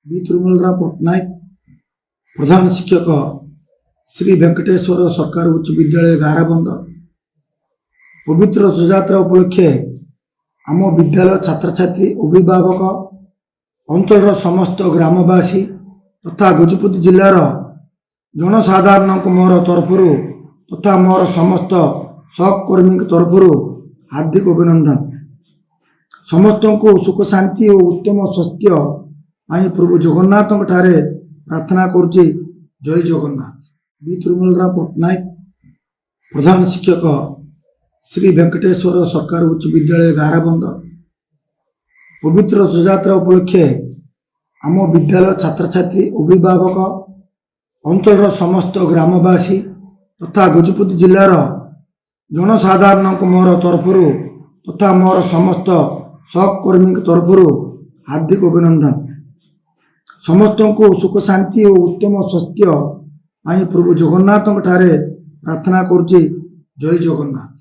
B तिरुमलराव Patnaik प्रधान शिक्षक श्री वेंकटेश्वर सरकार उच्च विद्यालय गाराबंद पवित्र रथयात्रा उपलक्षे आम विद्यालय छात्र छात्री अभिभावक अंचल समस्त ग्रामवासी तथा गजपति जिलार जनसाधारण मोर तरफ तथा मोर समस्त सहकर्मी तरफ हार्दिक अभिनंदन। समस्त को सुख शांति और उत्तम स्वास्थ्य आई प्रभु जगन्नाथ ठारे प्रार्थना करुच्ची। जय जगन्नाथ। बी तिरुमलराव पट्टनायक प्रधान शिक्षक श्री वेंकटेश्वर सरकार उच्च विद्यालय गाराबंद पवित्र रथयात्रा उपलक्षे आम विद्यालय छात्र छात्री अभिभावक अंचल समस्त ग्रामवासी तथा गजपति जिलार जनसाधारण मोर तरफ तथा मोर समस्त सहकर्मी तरफ हार्दिक अभिनंदन। समस्त को सुख शांति और उत्तम स्वास्थ्य आई प्रभु जगन्नाथ ठारे प्रार्थना करुच्ची। जय जगन्नाथ।